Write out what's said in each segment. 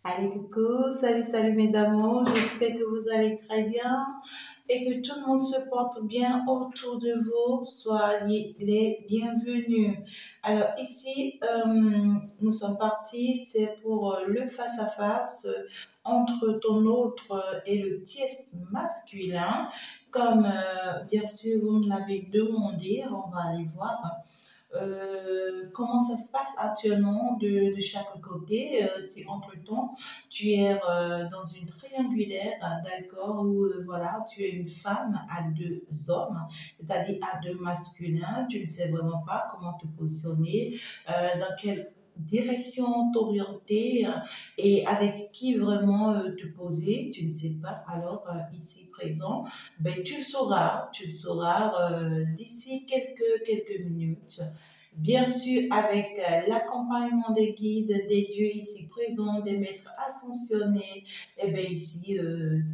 Allez, coucou, salut mes amours, j'espère que vous allez très bien et que tout le monde se porte bien autour de vous. Soyez les bienvenus. Alors ici, nous sommes partis, c'est pour le face-à-face entre ton autre et le tierce masculin. Comme bien sûr vous me l'avez demandé, on va aller voir comment ça se passe actuellement de chaque côté. Si entre-temps, tu es dans une triangulaire, d'accord, où voilà, tu es une femme à deux hommes, c'est-à-dire à deux masculins, tu ne sais vraiment pas comment te positionner, dans quelle direction t'orienter et avec qui vraiment te poser, tu ne sais pas. Alors ici présent, ben, tu le sauras d'ici quelques minutes. Bien sûr, avec l'accompagnement des guides, des dieux ici présents, des maîtres ascensionnés, et bien ici,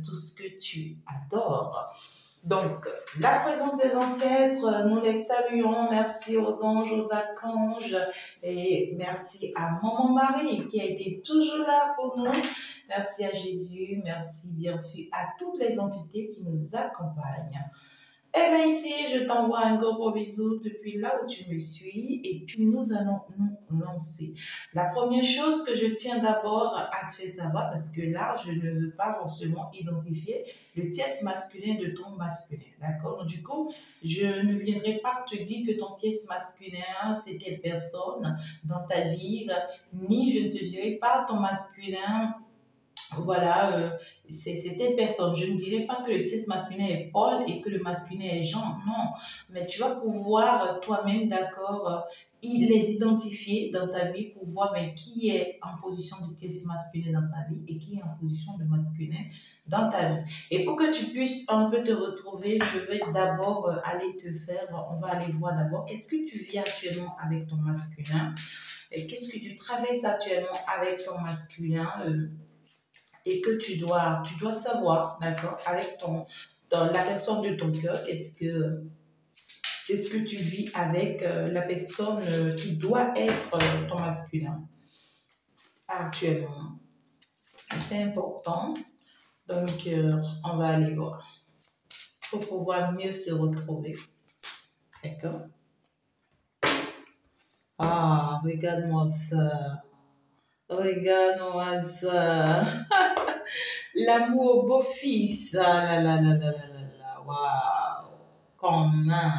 tout ce que tu adores. Donc, la présence des ancêtres, nous les saluons. Merci aux anges, aux archanges et merci à Maman Marie qui a été toujours là pour nous. Merci à Jésus, merci bien sûr à toutes les entités qui nous accompagnent. Eh bien ici, je t'envoie un gros bisou depuis là où tu me suis et puis nous allons nous lancer. La première chose que je tiens d'abord à te faire savoir, parce que là, je ne veux pas forcément identifier le tierce masculin de ton masculin, d'accord? Donc du coup, je ne viendrai pas te dire que ton tierce masculin, c'est telle personne dans ta vie, ni je ne te dirai pas ton masculin voilà, c'est telle personne. Je ne dirais pas que le tierce masculin est Paul et que le masculin est Jean, non. Mais tu vas pouvoir toi-même, d'accord, les identifier dans ta vie pour voir mais, qui est en position de tierce masculin dans ta vie et qui est en position de masculin dans ta vie. Et pour que tu puisses un peu te retrouver, je vais d'abord aller te faire, on va aller voir d'abord qu'est-ce que tu vis actuellement avec ton masculin et qu'est-ce que tu traverses actuellement avec ton masculin. Et que tu dois savoir, d'accord, avec dans la personne de ton cœur, qu'est-ce que tu vis avec la personne qui doit être ton masculin actuellement. C'est important. Donc, on va aller voir pour pouvoir mieux se retrouver. D'accord? Ah, regarde-moi ça. Regarde-moi ça. L'amour beau-fils. Ah là là là là là là là. Waouh. Quand même.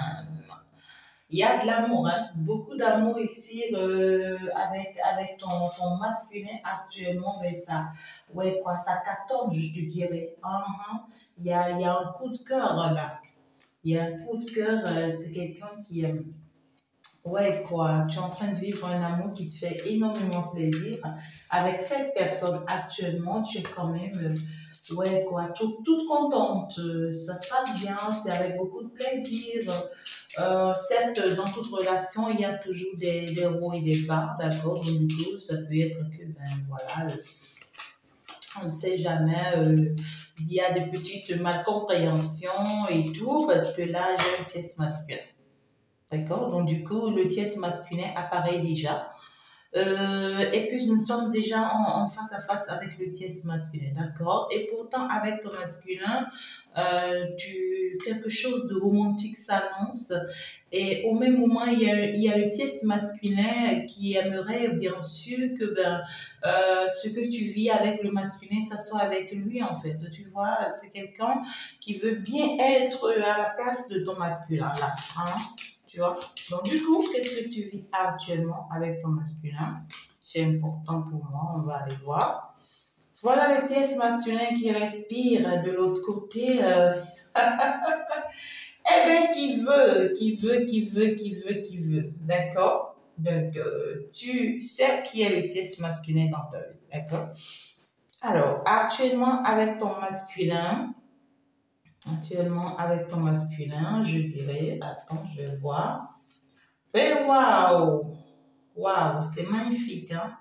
Il y a de l'amour, hein? Beaucoup d'amour ici avec ton masculin actuellement. Mais ça, ouais, quoi, ça cartonne, je te dirais. Il y a un coup de cœur là. Il y a un coup de cœur. C'est quelqu'un qui aime. Ouais, quoi, tu es en train de vivre un amour qui te fait énormément plaisir. Avec cette personne actuellement, tu es quand même, ouais, quoi, toute contente. Ça se passe bien, c'est avec beaucoup de plaisir. Certes, dans toute relation, il y a toujours des hauts et des bas, d'accord? Donc, du coup, ça peut être que, ben voilà, on ne sait jamais, il y a des petites malcompréhensions et tout, parce que là, j'ai un test masculin. D'accord? Donc, du coup, le tierce masculin apparaît déjà. Et puis, nous sommes déjà en face à face avec le tierce masculin. D'accord? Et pourtant, avec ton masculin, quelque chose de romantique s'annonce. Et au même moment, il y a le tierce masculin qui aimerait, bien sûr, que ce que tu vis avec le masculin, ça soit avec lui, en fait. Tu vois, c'est quelqu'un qui veut bien être à la place de ton masculin, là. Hein? Tu vois? Donc, du coup, qu'est-ce que tu vis actuellement avec ton masculin? C'est important pour moi, on va aller voir. Voilà le test masculin qui respire de l'autre côté. Eh bien, qui veut. D'accord? Donc, tu sais qui est le test masculin dans ta vie. D'accord? Alors, je dirais, attends, je vais voir. Ben waouh! Waouh, c'est magnifique, hein?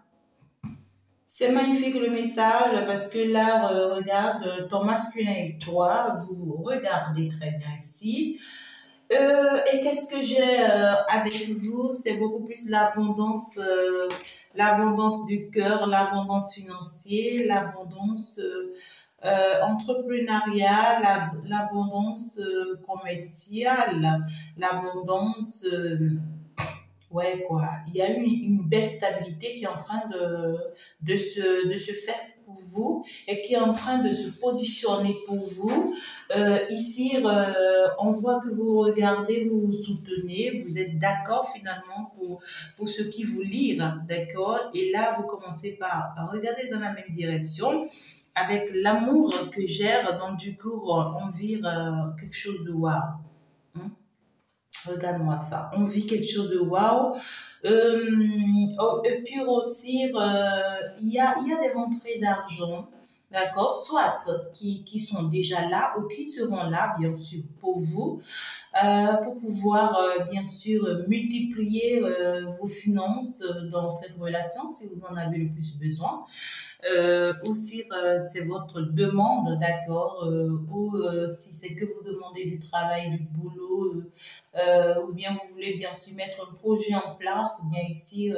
C'est magnifique le message parce que là, regarde, ton masculin et toi, vous regardez très bien ici. Et qu'est-ce que j'ai avec vous? C'est beaucoup plus l'abondance du cœur, l'abondance financière, l'abondance entrepreneuriale, l'abondance commerciale, l'abondance ouais, quoi. Il y a une belle stabilité qui est en train de se faire pour vous et qui est en train de se positionner pour vous. Ici, on voit que vous regardez, vous vous soutenez, vous êtes d'accord finalement pour ce qui vous lire, d'accord? Et là, vous commencez par regarder dans la même direction avec l'amour que gère, donc du coup, on vire quelque chose de waouh. Hein. Regarde-moi ça. On vit quelque chose de waouh. Et puis aussi, il y a des rentrées d'argent, d'accord, soit qui sont déjà là ou qui seront là, bien sûr, pour vous, pour pouvoir, bien sûr, multiplier vos finances dans cette relation si vous en avez le plus besoin. Aussi, c'est votre demande, d'accord, ou si c'est que vous demandez du travail, du boulot, ou bien vous voulez bien sûr mettre un projet en place, bien ici,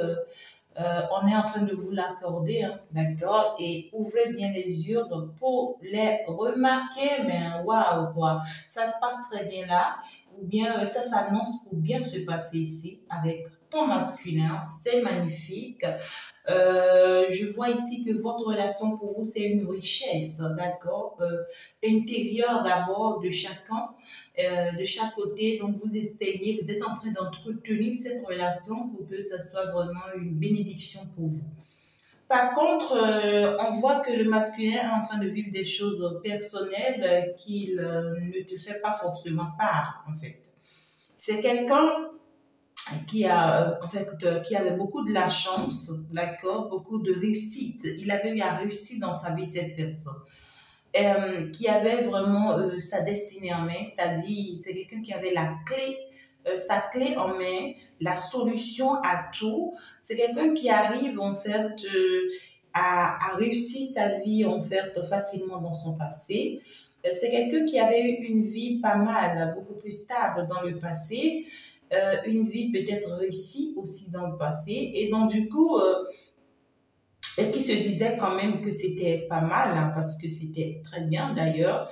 on est en train de vous l'accorder, hein, d'accord, et ouvrez bien les yeux donc, pour les remarquer, mais waouh, quoi, ça se passe très bien là, ou bien ça s'annonce pour bien se passer ici avec ton masculin, c'est magnifique. Je vois ici que votre relation pour vous, c'est une richesse, d'accord, intérieure d'abord de chaque côté. Donc, vous essayez, vous êtes en train d'entretenir cette relation pour que ça soit vraiment une bénédiction pour vous. Par contre, on voit que le masculin est en train de vivre des choses personnelles qu'il ne te fait pas forcément part, en fait. C'est quelqu'un qui a en fait qui avait beaucoup de la chance, d'accord, beaucoup de réussite. Il avait eu à réussir dans sa vie cette personne. Qui avait vraiment sa destinée en main, c'est-à-dire c'est quelqu'un qui avait la clé, sa clé en main, la solution à tout. C'est quelqu'un qui arrive en fait à réussir sa vie en fait facilement dans son passé. C'est quelqu'un qui avait eu une vie pas mal, beaucoup plus stable dans le passé, une vie peut-être réussie aussi dans le passé, et donc du coup, et qui se disait quand même que c'était pas mal, hein, parce que c'était très bien d'ailleurs.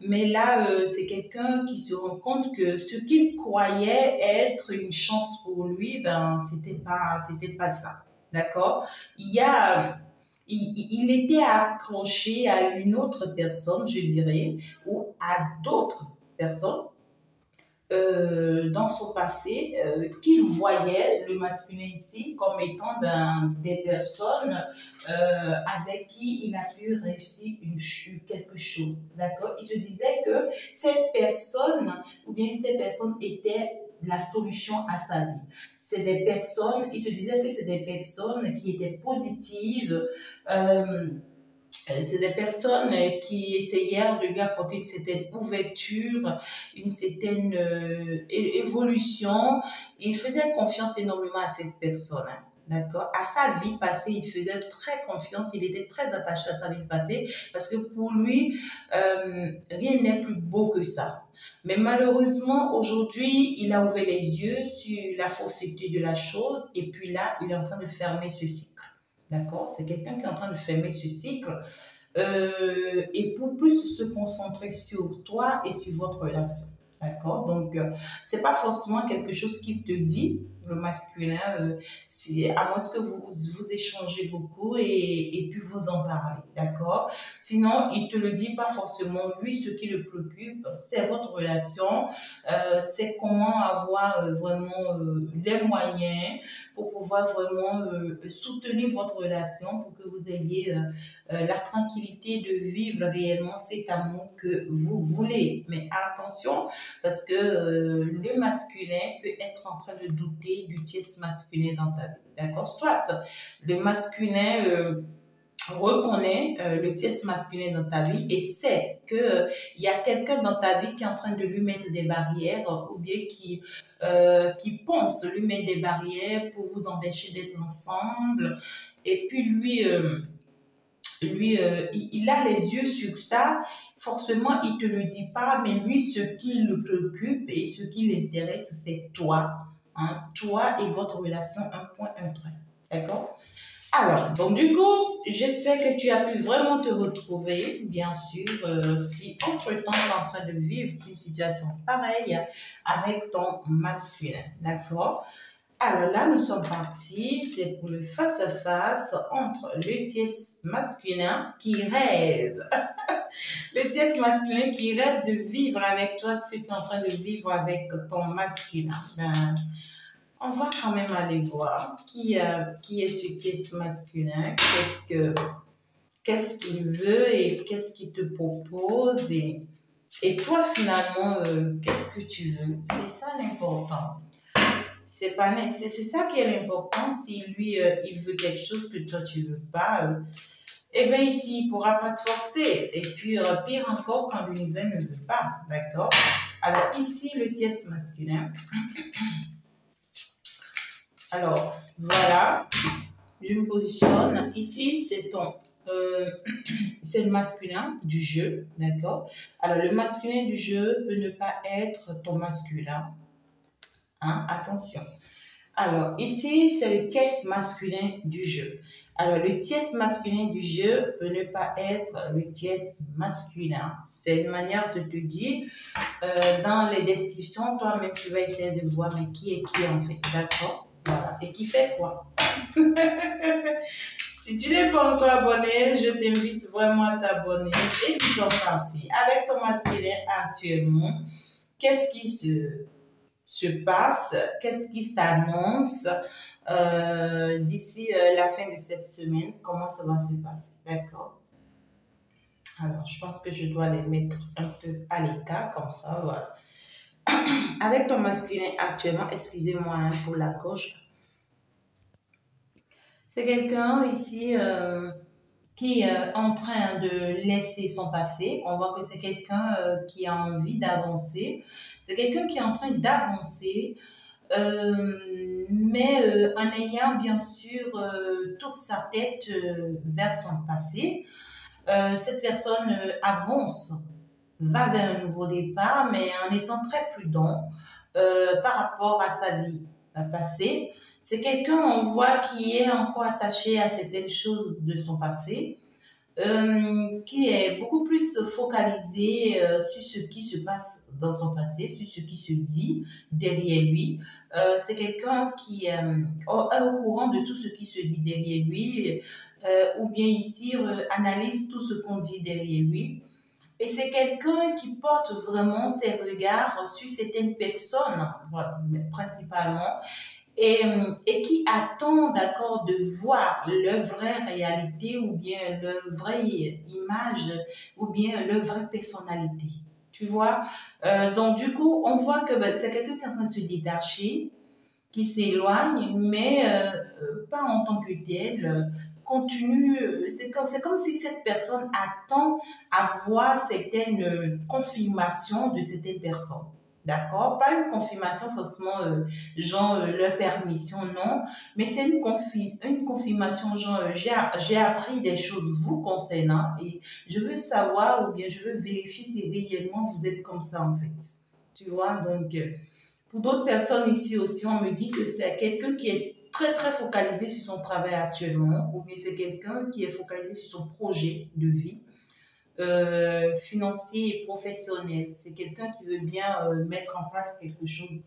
Mais là, c'est quelqu'un qui se rend compte que ce qu'il croyait être une chance pour lui, ben, c'était pas ça. D'accord? Il y a, il était accroché à une autre personne, je dirais, ou à d'autres personnes dans son passé qu'il voyait le masculin ici comme étant des personnes avec qui il a pu réussir quelque chose. D'accord? Il se disait que cette personne ou bien ces personnes étaient la solution à sa vie. C'est des personnes, il se disait que c'est des personnes qui étaient positives, c'est des personnes qui essayèrent de lui apporter une certaine ouverture, une certaine évolution. Il faisait confiance énormément à cette personne. Hein. D'accord? À sa vie passée, il faisait très confiance, il était très attaché à sa vie passée parce que pour lui, rien n'est plus beau que ça. Mais malheureusement, aujourd'hui, il a ouvert les yeux sur la fausseté de la chose et puis là, il est en train de fermer ce cycle. D'accord? C'est quelqu'un qui est en train de fermer ce cycle et pour plus se concentrer sur toi et sur votre relation. D'accord? Donc, c'est pas forcément quelque chose qu'il te dit, le masculin, à moins que vous échangez beaucoup et puis vous en parlez. D'accord? Sinon, il te le dit pas forcément. Lui, ce qui le préoccupe, c'est votre relation, c'est comment avoir vraiment les moyens pour pouvoir vraiment soutenir votre relation, pour que vous ayez la tranquillité de vivre réellement cet amour que vous voulez. Mais attention, parce que le masculin peut être en train de douter du tierce masculin dans ta vie. D'accord? Soit le masculin reconnaît le tierce masculin dans ta vie et sait que il y a quelqu'un dans ta vie qui est en train de lui mettre des barrières ou bien qui pense lui mettre des barrières pour vous empêcher d'être ensemble. Et puis lui lui, il a les yeux sur ça. Forcément, il te le dit pas, mais lui, ce qui le préoccupe et ce qui l'intéresse, c'est toi. Hein, toi et votre relation, un point, un trait. D'accord? Alors, donc du coup, j'espère que tu as pu vraiment te retrouver, bien sûr, si entre-temps tu es en train de vivre une situation pareille avec ton masculin, d'accord? Alors là, nous sommes partis, c'est pour le face-à-face entre le tiers masculin qui rêve, le tiers masculin qui rêve de vivre avec toi ce que tu es en train de vivre avec ton masculin. Ben, on va quand même aller voir qui est ce tiers masculin, qu'est-ce qu'il veut et qu'est-ce qu'il te propose et toi finalement, qu'est-ce que tu veux. C'est ça l'important. C'est pas, c'est ça qui est l'important. Si lui, il veut quelque chose que toi, tu veux pas, eh bien ici, il ne pourra pas te forcer. Et puis, pire encore, quand l'univers ne veut pas, d'accord? Alors ici, le tierce masculin. Alors, voilà, je me positionne. Ici, c'est c'est le masculin du jeu, d'accord? Alors, le masculin du jeu peut ne pas être ton masculin. Hein? Attention. Alors, ici, c'est le tierce masculin du jeu. Alors, le tierce masculin du jeu peut ne pas être le tierce masculin. C'est une manière de te dire, dans les descriptions, toi-même, tu vas essayer de voir, mais qui est qui en fait, d'accord? Voilà. Et qui fait quoi? Si tu n'es pas encore abonné, je t'invite vraiment à t'abonner. Et nous sommes partis. Avec ton masculin actuellement, qu'est-ce qui se passe, qu'est-ce qui s'annonce d'ici la fin de cette semaine, comment ça va se passer, d'accord? Alors, je pense que je dois les mettre un peu à l'écart, comme ça, voilà. Avec ton masculin actuellement, excusez-moi hein, pour la gauche, c'est quelqu'un ici qui est en train de laisser son passé. On voit que c'est quelqu'un qui a envie d'avancer. C'est quelqu'un qui est en train d'avancer, mais en ayant bien sûr toute sa tête vers son passé. Cette personne avance, va vers un nouveau départ, mais en étant très prudent par rapport à sa vie passée. C'est quelqu'un, on voit, qui est encore attaché à certaines choses de son passé, qui est beaucoup plus focalisé sur ce qui se passe dans son passé, sur ce qui se dit derrière lui. C'est quelqu'un qui est au courant de tout ce qui se dit derrière lui, ou bien ici analyse tout ce qu'on dit derrière lui. Et c'est quelqu'un qui porte vraiment ses regards sur certaines personnes, voilà, principalement, et qui attend, d'accord, de voir leur vraie réalité ou bien leur vraie image ou bien leur vraie personnalité. Tu vois? Donc, du coup, on voit que ben, c'est quelqu'un qui est en train de se détacher, qui s'éloigne, mais pas en tant que tel. Continue, c'est comme si cette personne attend à voir certaines confirmations de certaines personnes. D'accord? Pas une confirmation forcément, genre leur permission, non, mais c'est une confirmation, genre j'ai appris des choses vous concernant et je veux savoir ou bien je veux vérifier si réellement vous êtes comme ça en fait. Tu vois? Donc, pour d'autres personnes ici aussi, on me dit que c'est quelqu'un qui est très très focalisé sur son travail actuellement, ou bien c'est quelqu'un qui est focalisé sur son projet de vie financier et professionnel. C'est quelqu'un qui veut bien mettre en place quelque chose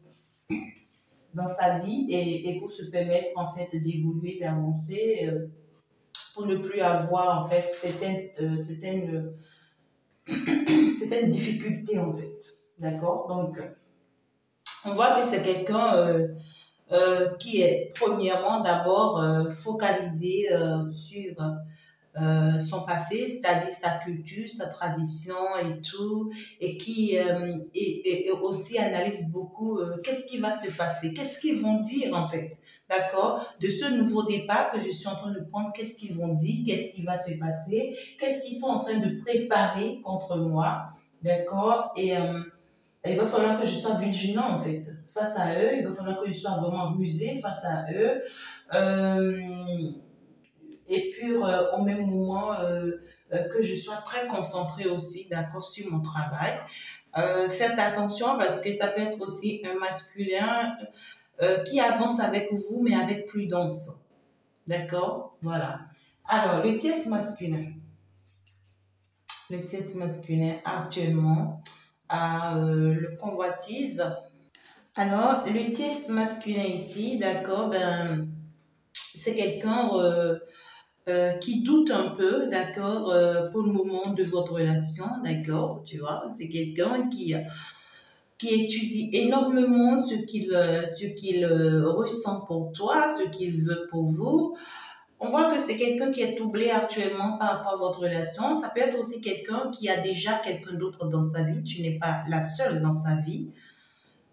dans sa vie et pour se permettre en fait d'évoluer, d'avancer, pour ne plus avoir en fait certaines difficultés en fait. D'accord? Donc, on voit que c'est quelqu'un qui est premièrement d'abord focalisé sur son passé, c'est-à-dire sa culture, sa tradition et tout, et qui et aussi analyse beaucoup qu'est-ce qui va se passer, qu'est-ce qu'ils vont dire en fait, d'accord, de ce nouveau départ que je suis en train de prendre, qu'est-ce qu'ils vont dire, qu'est-ce qui va se passer, qu'est-ce qu'ils sont en train de préparer contre moi, d'accord, et il va falloir que je sois vigilant en fait face à eux, il va falloir que je sois vraiment rusé face à eux. et puis au même moment que je sois très concentrée aussi, d'accord, sur mon travail. Faites attention parce que ça peut être aussi un masculin qui avance avec vous, mais avec prudence. D'accord? Voilà. Alors, le tierce masculin. Le tierce masculin actuellement a le convoitise. Alors, le tierce masculin ici, d'accord, ben, c'est quelqu'un qui doute un peu, d'accord, pour le moment de votre relation, d'accord, tu vois, c'est quelqu'un qui étudie énormément ce qu'il ressent pour toi, ce qu'il veut pour vous. On voit que c'est quelqu'un qui est troublé actuellement par rapport à votre relation. Ça peut être aussi quelqu'un qui a déjà quelqu'un d'autre dans sa vie. Tu n'es pas la seule dans sa vie.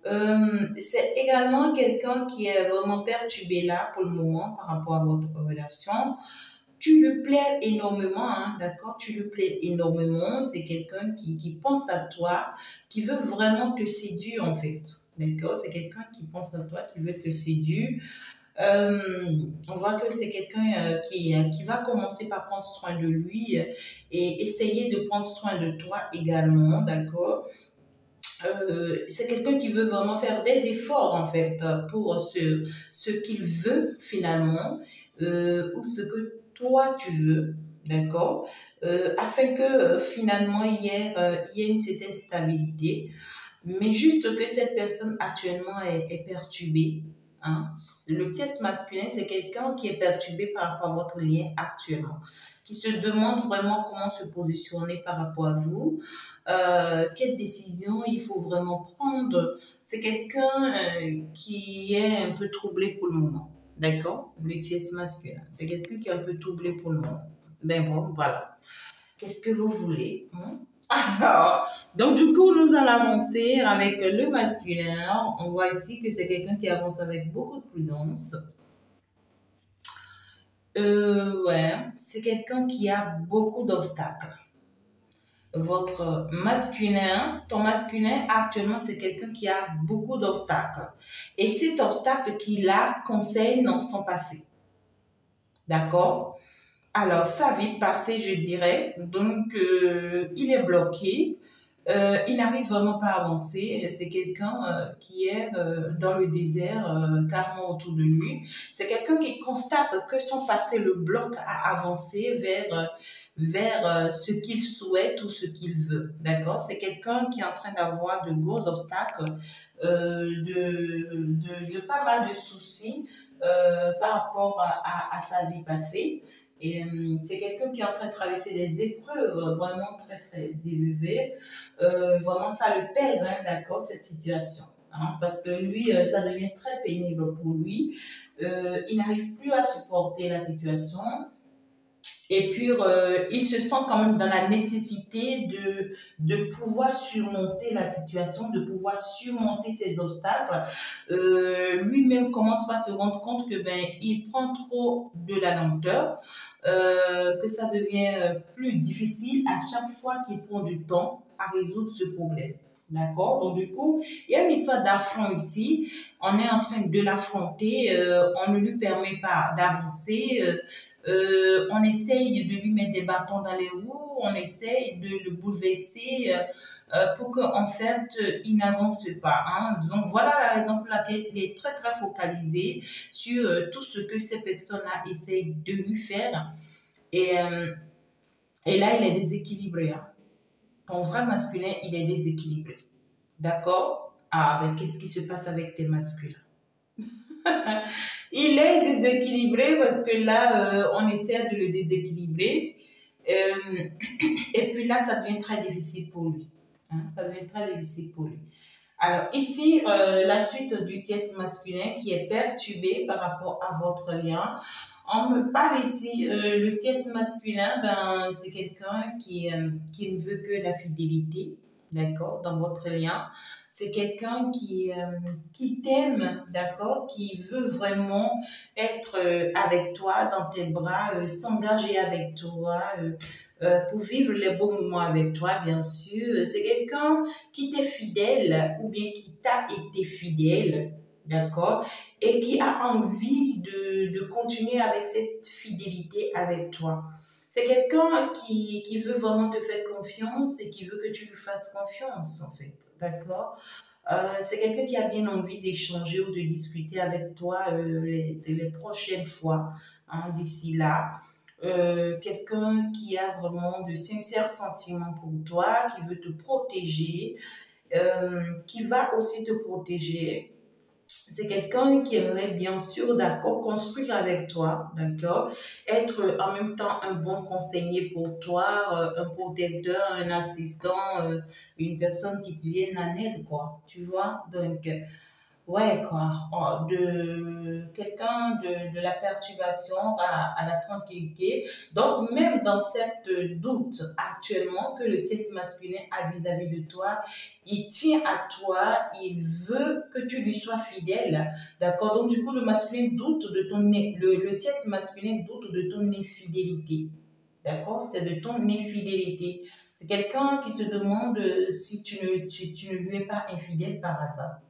C'est également quelqu'un qui est vraiment perturbé là pour le moment par rapport à votre relation. Tu lui plais énormément, hein, d'accord? Tu lui plais énormément. C'est quelqu'un qui pense à toi, qui veut vraiment te séduire en fait. D'accord? C'est quelqu'un qui pense à toi, qui veut te séduire. On voit que c'est quelqu'un qui va commencer par prendre soin de lui et essayer de prendre soin de toi également, d'accord? C'est quelqu'un qui veut vraiment faire des efforts en fait pour ce qu'il veut finalement ou ce que toi tu veux, d'accord, afin que finalement il y ait une certaine stabilité, mais juste que cette personne actuellement est perturbée. Hein. Le tierce masculin, c'est quelqu'un qui est perturbé par rapport à votre lien actuellement, qui se demande vraiment comment se positionner par rapport à vous, quelle décision il faut vraiment prendre. C'est quelqu'un qui est un peu troublé pour le moment. D'accord? Le tierce masculin, c'est quelqu'un qui est un peu troublé pour le moment. Ben bon, voilà. Qu'est-ce que vous voulez? Hein? Alors, donc du coup, nous allons avancer avec le masculin. On voit ici que c'est quelqu'un qui avance avec beaucoup de prudence. Ouais, c'est quelqu'un qui a beaucoup d'obstacles. Votre masculin, ton masculin actuellement, c'est quelqu'un qui a beaucoup d'obstacles. Et cet obstacle qu'il a concerne son passé. D'accord? Alors, sa vie passée, je dirais, donc il est bloqué. Il n'arrive vraiment pas à avancer. C'est quelqu'un qui est dans le désert, carrément autour de lui. C'est quelqu'un qui constate que son passé le bloque à avancer vers ce qu'il souhaite ou ce qu'il veut. D'accord? C'est quelqu'un qui est en train d'avoir de gros obstacles, de pas mal de soucis par rapport à sa vie passée. Et c'est quelqu'un qui est en train de traverser des épreuves vraiment très, très élevées. Vraiment, ça le pèse, hein, d'accord, cette situation. Hein, parce que lui, ça devient très pénible pour lui. Il n'arrive plus à supporter la situation. Et puis, il se sent quand même dans la nécessité de pouvoir surmonter la situation, de pouvoir surmonter ces obstacles. Lui-même commence par se rendre compte que ben il prend trop de la lenteur, que ça devient plus difficile à chaque fois qu'il prend du temps à résoudre ce problème. D'accord? Donc, du coup, il y a une histoire d'affront ici. On est en train de l'affronter. On ne lui permet pas d'avancer. On essaye de lui mettre des bâtons dans les roues. On essaye de le bouleverser pour qu'en fait, il n'avance pas. Hein. Donc, voilà la raison pour laquelle il est très, très focalisé sur tout ce que ces personnes-là essayent de lui faire. Et là, il est déséquilibré. Hein. Ton vrai masculin, il est déséquilibré. D'accord? Ah, ben qu'est-ce qui se passe avec tes masculins? Il est déséquilibré parce que là, on essaie de le déséquilibrer. Et puis là, ça devient très difficile pour lui. Hein? Ça devient très difficile pour lui. Alors ici, la suite du tierce masculin qui est perturbé par rapport à votre lien. On me parle ici, le tierce masculin, ben, c'est quelqu'un qui ne veut que la fidélité, d'accord, dans votre lien. C'est quelqu'un qui t'aime, d'accord, qui veut vraiment être avec toi, dans tes bras, s'engager avec toi, pour vivre les beaux moments avec toi, bien sûr. C'est quelqu'un qui t'est fidèle ou bien qui t'a été fidèle. d'accord, et qui a envie de continuer avec cette fidélité avec toi. C'est quelqu'un qui veut vraiment te faire confiance et qui veut que tu lui fasses confiance, en fait, d'accord. C'est quelqu'un qui a bien envie d'échanger ou de discuter avec toi les prochaines fois, hein, d'ici là. Quelqu'un qui a vraiment de sincères sentiments pour toi, qui veut te protéger, qui va aussi te protéger. C'est quelqu'un qui aimerait bien sûr, d'accord, construire avec toi, d'accord, être en même temps un bon conseiller pour toi, un protecteur, un assistant, une personne qui te vienne en aide, quoi, tu vois. Donc, ouais, quoi. De quelqu'un de la perturbation à la tranquillité. Donc, même dans cette doute actuellement que le test masculin a vis-à-vis de toi, il tient à toi, il veut que tu lui sois fidèle. D'accord? Donc, du coup, le masculin doute de ton, le test masculin doute de ton infidélité. D'accord? C'est de ton infidélité. C'est quelqu'un qui se demande si tu ne lui es pas infidèle par hasard.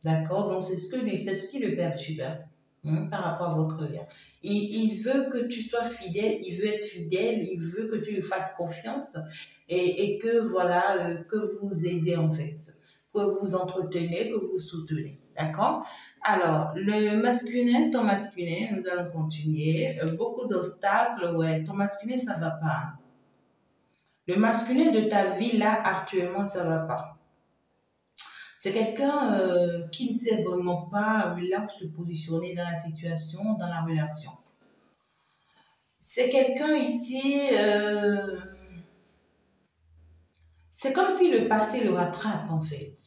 D'accord? Donc, c'est ce qui le perturbe, hein, par rapport à votre lien. Il veut que tu sois fidèle, il veut être fidèle, il veut que tu lui fasses confiance et que, voilà, que vous aidez, en fait, que vous entretenez, que vous soutenez. D'accord? Alors, le masculin, ton masculin, nous allons continuer. Beaucoup d'obstacles, ouais, ton masculin, ça va pas. Le masculin de ta vie, là, actuellement, ça va pas. C'est quelqu'un qui ne sait vraiment pas là où se positionner dans la situation, dans la relation. C'est quelqu'un ici, c'est comme si le passé le rattrape en fait.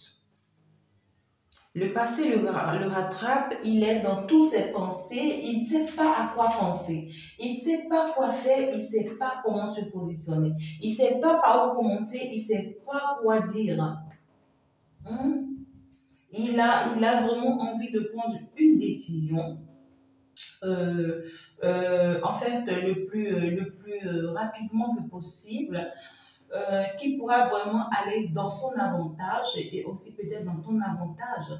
Le passé le rattrape, il est dans toutes ses pensées, il ne sait pas à quoi penser, il ne sait pas quoi faire, il ne sait pas comment se positionner, il ne sait pas par où commencer, il ne sait pas quoi dire. Hein? Il a vraiment envie de prendre une décision, en fait, le plus rapidement que possible, qui pourra vraiment aller dans son avantage et aussi peut-être dans ton avantage.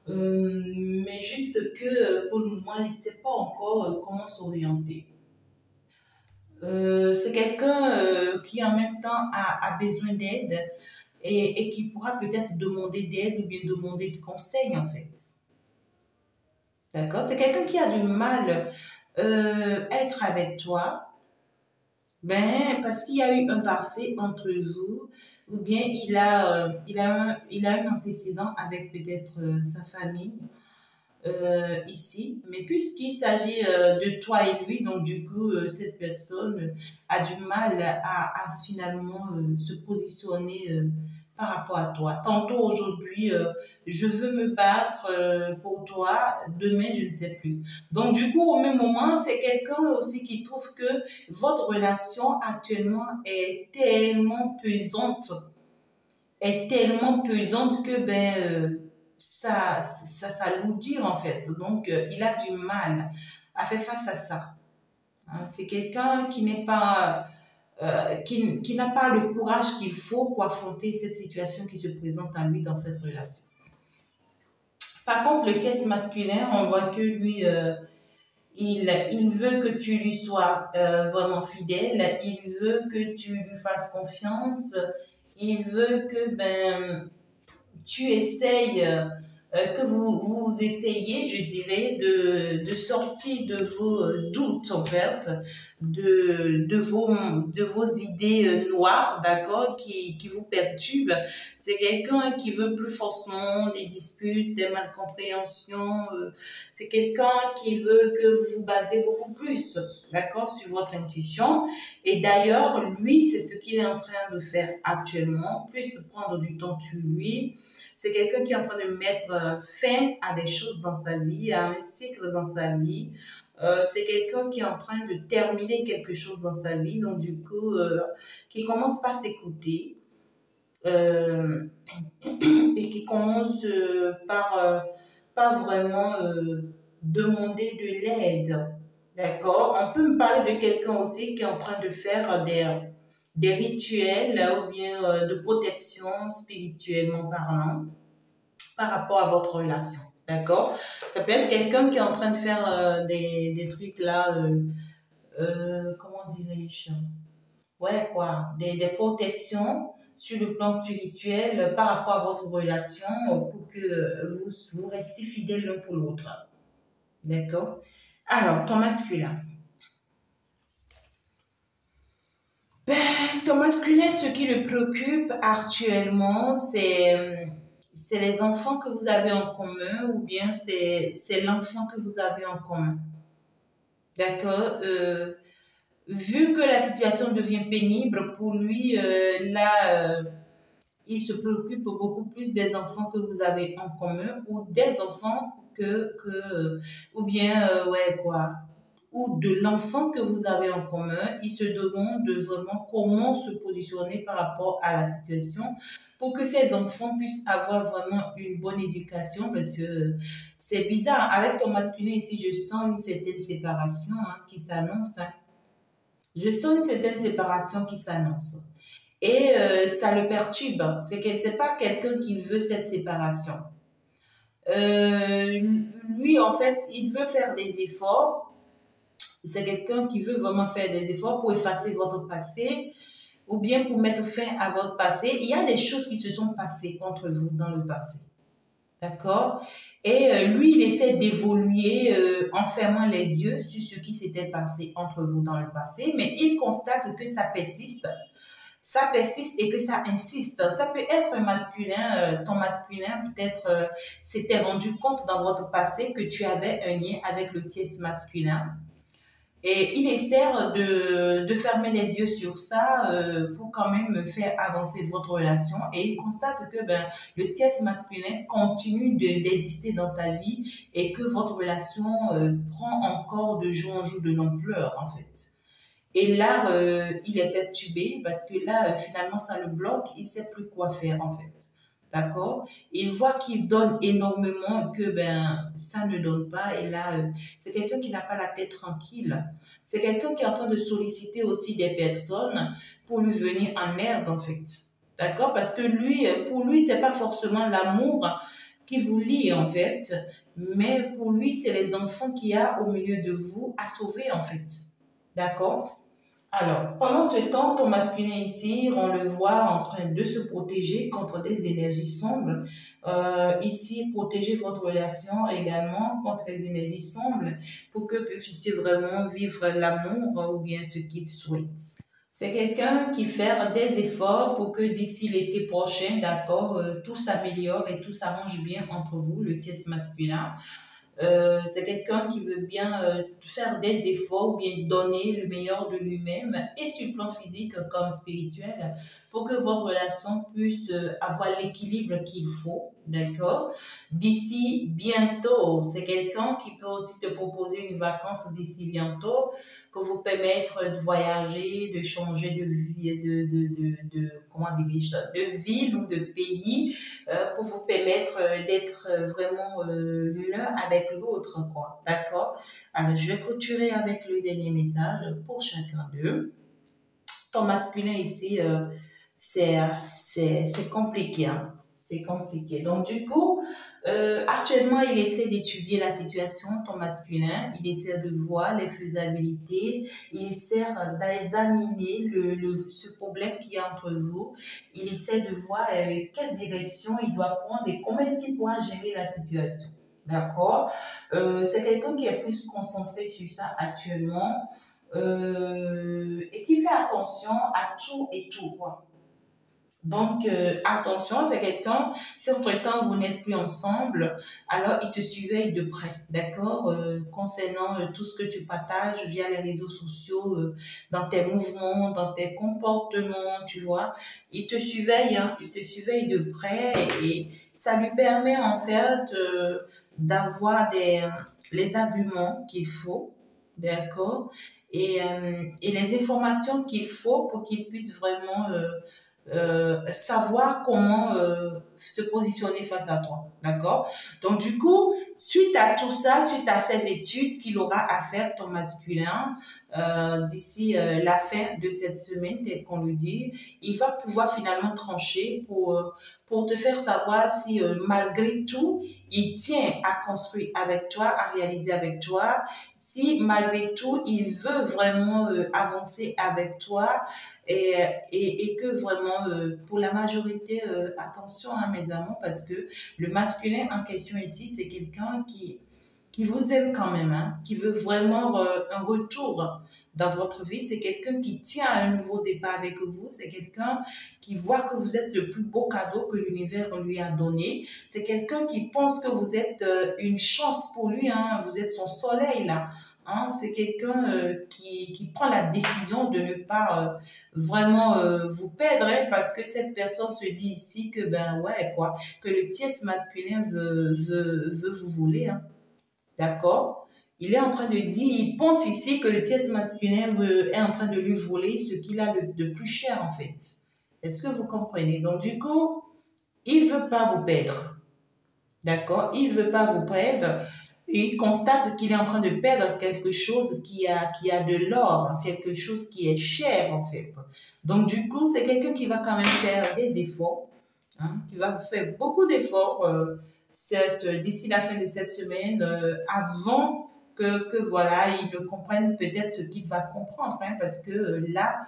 Mais juste que pour le moment, il ne sait pas encore comment s'orienter. C'est quelqu'un qui en même temps a besoin d'aide et qui pourra peut-être demander d'aide ou bien demander de conseils en fait. D'accord? C'est quelqu'un qui a du mal à être avec toi, ben, parce qu'il y a eu un passé entre vous, ou bien il a un antécédent avec peut-être sa famille ici. Mais puisqu'il s'agit de toi et lui, donc du coup, cette personne a du mal à finalement se positionner par rapport à toi. Tantôt aujourd'hui, je veux me battre pour toi, demain, je ne sais plus. Donc du coup, au même moment, c'est quelqu'un aussi qui trouve que votre relation actuellement est tellement pesante que ça s'alourdir en fait. Donc, il a du mal à faire face à ça. Hein, c'est quelqu'un qui n'est pas, qui n'a pas le courage qu'il faut pour affronter cette situation qui se présente à lui dans cette relation. Par contre, le test masculin, on voit que lui, il veut que tu lui sois vraiment fidèle, il veut que tu lui fasses confiance, il veut que tu essayes, que vous essayez, je dirais, de sortir de vos doutes, en fait, de vos idées noires, d'accord, qui vous perturbent. C'est quelqu'un qui veut plus forcément des disputes, des malcompréhensions. C'est quelqu'un qui veut que vous vous basez beaucoup plus, d'accord, sur votre intuition. Et d'ailleurs, lui, c'est ce qu'il est en train de faire actuellement, plus prendre du temps sur lui. C'est quelqu'un qui est en train de mettre fin à des choses dans sa vie, à un cycle dans sa vie. C'est quelqu'un qui est en train de terminer quelque chose dans sa vie, donc du coup, qui commence par s'écouter euh, et qui commence par vraiment demander de l'aide. D'accord? On peut me parler de quelqu'un aussi qui est en train de faire des rituels ou bien de protection spirituellement parlant par rapport à votre relation. D'accord? Ça peut être quelqu'un qui est en train de faire des trucs là, comment dirais-je? Ouais, quoi, des protections sur le plan spirituel par rapport à votre relation pour que vous restiez fidèles l'un pour l'autre. D'accord? Alors, ton masculin. Ton masculin, ce qui le préoccupe actuellement, c'est les enfants que vous avez en commun ou bien c'est l'enfant que vous avez en commun. D'accord? Vu que la situation devient pénible pour lui, il se préoccupe beaucoup plus des enfants que vous avez en commun ou des enfants ou bien, ouais, quoi, ou de l'enfant que vous avez en commun. Il se demande vraiment comment se positionner par rapport à la situation pour que ces enfants puissent avoir vraiment une bonne éducation parce que c'est bizarre. Avec ton masculin ici, je sens une certaine séparation qui s'annonce. Je sens une certaine séparation qui s'annonce. Et ça le perturbe. C'est que c'est pas quelqu'un qui veut cette séparation. Euh, Lui, en fait, il veut faire des efforts. C'est quelqu'un qui veut vraiment faire des efforts pour effacer votre passé ou bien pour mettre fin à votre passé. Il y a des choses qui se sont passées entre vous dans le passé. D'accord? Et lui, il essaie d'évoluer en fermant les yeux sur ce qui s'était passé entre vous dans le passé, mais il constate que ça persiste et que ça insiste. Ça peut être masculin, ton masculin peut-être s'était rendu compte dans votre passé que tu avais un lien avec le tierce masculin. Et il essaie de fermer les yeux sur ça pour quand même faire avancer votre relation. Et il constate que ben, le tierce masculin continue d'exister dans ta vie et que votre relation prend encore de jour en jour de l'ampleur en fait. Et là, il est perturbé parce que là, finalement, ça le bloque. Il ne sait plus quoi faire, en fait. D'accord? Il voit qu'il donne énormément et que ben, ça ne donne pas. Et là, c'est quelqu'un qui n'a pas la tête tranquille. C'est quelqu'un qui est en train de solliciter aussi des personnes pour lui venir en aide, en fait. D'accord? Parce que lui, pour lui, c'est pas forcément l'amour qui vous lie, en fait. Mais pour lui, c'est les enfants qu'il y a au milieu de vous à sauver, en fait. D'accord? Alors, pendant ce temps, ton masculin ici, on le voit en train de se protéger contre des énergies sombres. Ici, protéger votre relation également contre les énergies sombres pour que vous puissiez vraiment vivre l'amour ou bien ce qu'il souhaite. C'est quelqu'un qui fait des efforts pour que d'ici l'été prochain, d'accord, tout s'améliore et tout s'arrange bien entre vous, le tierce masculin. C'est quelqu'un qui veut bien faire des efforts ou bien donner le meilleur de lui-même et sur le plan physique comme spirituel pour que votre relation puisse avoir l'équilibre qu'il faut, d'accord? D'ici bientôt, c'est quelqu'un qui peut aussi te proposer une vacance d'ici bientôt pour vous permettre de voyager, de changer de vie, comment dire, de ville ou de pays pour vous permettre d'être vraiment l'un avec l'autre, quoi. D'accord? Alors, je vais clôturer avec le dernier message pour chacun d'eux. Ton masculin ici, c'est compliqué, hein. C'est compliqué. Donc, du coup, actuellement, il essaie d'étudier la situation, ton masculin. Il essaie de voir les faisabilités. Il essaie d'examiner ce problème qu'il y a entre vous. Il essaie de voir quelle direction il doit prendre et comment est-ce qu'il pourra gérer la situation. D'accord? C'est quelqu'un qui est plus concentré sur ça actuellement et qui fait attention à tout et tout, quoi. Donc, attention, c'est quelqu'un, si entre-temps vous n'êtes plus ensemble, alors il te surveille de près, d'accord? Concernant tout ce que tu partages via les réseaux sociaux, dans tes mouvements, dans tes comportements, tu vois. Il te surveille, hein, il te surveille de près et ça lui permet en fait d'avoir les arguments qu'il faut, d'accord? Et les informations qu'il faut pour qu'il puisse vraiment savoir comment se positionner face à toi, d'accord? Donc du coup, suite à tout ça, suite à ces études qu'il aura à faire ton masculin d'ici la fin de cette semaine, tel qu'on le dit, il va pouvoir finalement trancher pour te faire savoir si malgré tout, il tient à construire avec toi, à réaliser avec toi, si malgré tout, il veut vraiment avancer avec toi et que vraiment, pour la majorité, attention hein, mes amours, parce que le masculin en question ici, c'est quelqu'un qui vous aime quand même, hein, qui veut vraiment un retour dans votre vie. C'est quelqu'un qui tient à un nouveau départ avec vous. C'est quelqu'un qui voit que vous êtes le plus beau cadeau que l'univers lui a donné. C'est quelqu'un qui pense que vous êtes une chance pour lui. Hein. Vous êtes son soleil là. Hein. C'est quelqu'un qui prend la décision de ne pas vraiment vous perdre hein, parce que cette personne se dit ici que ben ouais quoi, que le tierce masculin veut vous voler. Hein. D'accord? Il est en train de dire, il pense ici que le tierce masculin est en train de lui voler ce qu'il a de plus cher en fait. Est-ce que vous comprenez? Donc du coup, il ne veut pas vous perdre. D'accord? Il ne veut pas vous perdre. Il constate qu'il est en train de perdre quelque chose qui a de l'or, quelque chose qui est cher en fait. Donc du coup, c'est quelqu'un qui va quand même faire des efforts, hein, qui va faire beaucoup d'efforts d'ici la fin de cette semaine, avant que voilà, il ne comprenne peut-être ce qu'il va comprendre, hein, parce que là,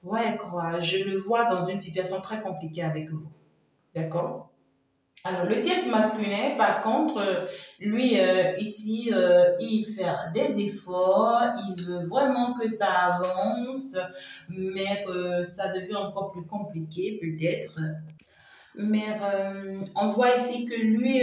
ouais, quoi, je le vois dans une situation très compliquée avec vous. D'accord? Alors, le tierce masculin, par contre, lui, ici, il fait des efforts, il veut vraiment que ça avance, mais ça devient encore plus compliqué, peut-être. Mais on voit ici que lui,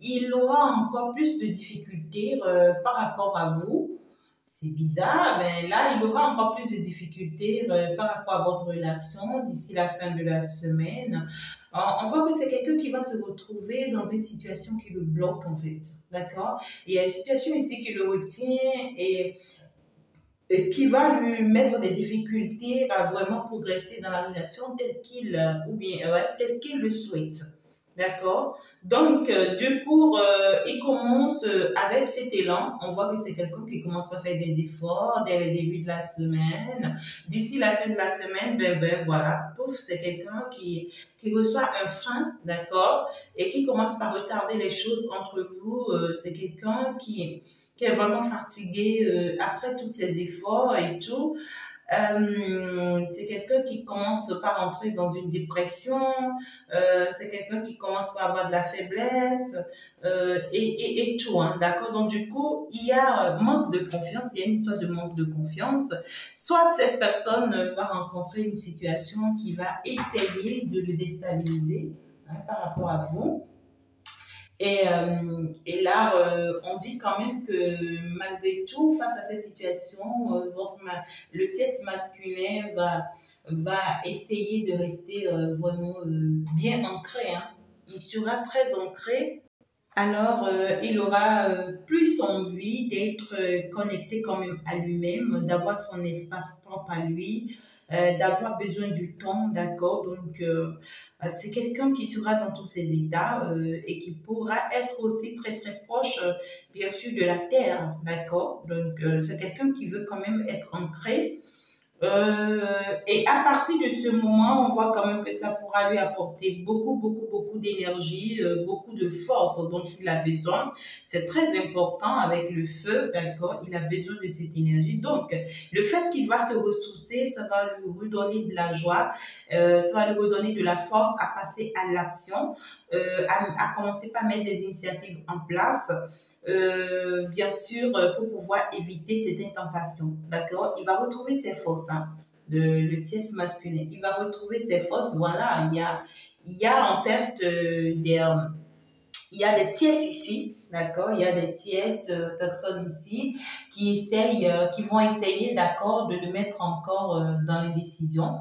il aura encore plus de difficultés par rapport à vous. C'est bizarre, mais là, il aura encore plus de difficultés par rapport à votre relation d'ici la fin de la semaine. On voit que c'est quelqu'un qui va se retrouver dans une situation qui le bloque, en fait. D'accord? Il y a une situation ici qui le retient et qui va lui mettre des difficultés à vraiment progresser dans la relation telle qu'il ou bien ouais, telle qu'il le souhaite. D'accord? Donc, du coup, il commence avec cet élan. On voit que c'est quelqu'un qui commence à faire des efforts dès le début de la semaine. D'ici la fin de la semaine, ben voilà, pouf, c'est quelqu'un qui reçoit un frein, d'accord? Et qui commence par retarder les choses entre vous. C'est quelqu'un qui est vraiment fatigué après tous ces efforts et tout. C'est quelqu'un qui commence par entrer dans une dépression, c'est quelqu'un qui commence par avoir de la faiblesse et tout, hein, d'accord? Donc du coup, il y a manque de confiance, il y a une histoire de manque de confiance. Soit cette personne va rencontrer une situation qui va essayer de le déstabiliser hein, par rapport à vous. Et là, on dit quand même que malgré tout, face à cette situation, le test masculin va essayer de rester vraiment bien ancré. Hein. Il sera très ancré. Alors, il aura plus envie d'être connecté quand même à lui-même, d'avoir son espace propre à lui, d'avoir besoin du temps, d'accord? Donc, c'est quelqu'un qui sera dans tous ses états et qui pourra être aussi très, très proche, bien sûr, de la terre, d'accord? Donc, c'est quelqu'un qui veut quand même être ancré et à partir de ce moment, on voit quand même que ça pourra lui apporter beaucoup, beaucoup, beaucoup d'énergie, beaucoup de force dont il a besoin. C'est très important avec le feu, d'accord? Il a besoin de cette énergie. Donc, le fait qu'il va se ressourcer, ça va lui redonner de la joie, ça va lui redonner de la force à passer à l'action, à commencer par mettre des initiatives en place. Bien sûr, pour pouvoir éviter cette tentation. D'accord? Il va retrouver ses forces, hein, le tierce masculin. Il va retrouver ses forces. Voilà, il y a en fait il y a des tierces ici, d'accord? Il y a des tierces personnes ici qui vont essayer, d'accord, de le mettre encore dans les décisions.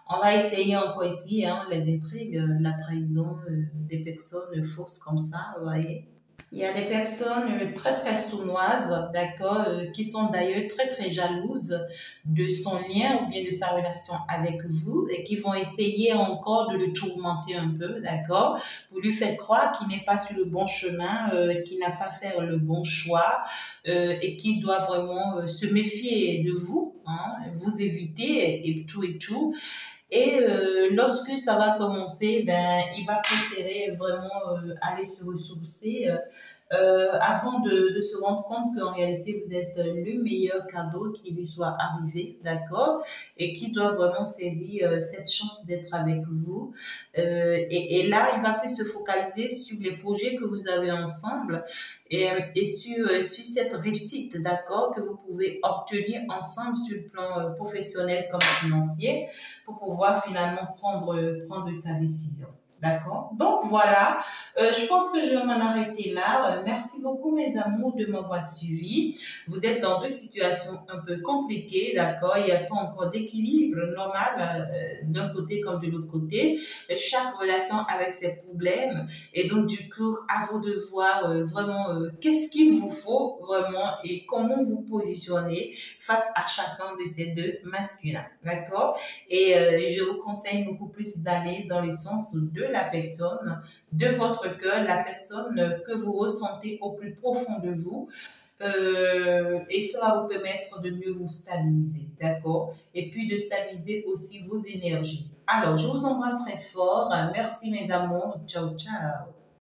On va essayer encore ici, hein, les intrigues, la trahison des personnes fausses comme ça, vous voyez? Il y a des personnes très très sournoises, d'accord, qui sont d'ailleurs très très jalouses de son lien ou bien de sa relation avec vous et qui vont essayer encore de le tourmenter un peu, d'accord, pour lui faire croire qu'il n'est pas sur le bon chemin, qu'il n'a pas fait le bon choix et qu'il doit vraiment se méfier de vous, hein, vous éviter et tout et tout. Et lorsque ça va commencer, ben, il va préférer vraiment aller se ressourcer avant de se rendre compte qu'en réalité, vous êtes le meilleur cadeau qui lui soit arrivé, d'accord? Et qui doit vraiment saisir cette chance d'être avec vous. Et là, il va plus se focaliser sur les projets que vous avez ensemble et sur cette réussite, d'accord, que vous pouvez obtenir ensemble sur le plan professionnel comme financier pour pouvoir finalement prendre sa décision. D'accord. Donc voilà, je pense que je vais m'en arrêter là. Merci beaucoup mes amours de m'avoir suivi. Vous êtes dans deux situations un peu compliquées, d'accord. Il n'y a pas encore d'équilibre normal d'un côté comme de l'autre côté. Chaque relation avec ses problèmes. Et donc du coup, à vous de voir vraiment qu'est-ce qu'il vous faut vraiment et comment vous positionner face à chacun de ces deux masculins, d'accord. Et je vous conseille beaucoup plus d'aller dans le sens de la personne, de votre cœur, la personne que vous ressentez au plus profond de vous. Et ça va vous permettre de mieux vous stabiliser, d'accord? Et puis de stabiliser aussi vos énergies. Alors, je vous embrasse très fort. Merci mes amours. Ciao, ciao.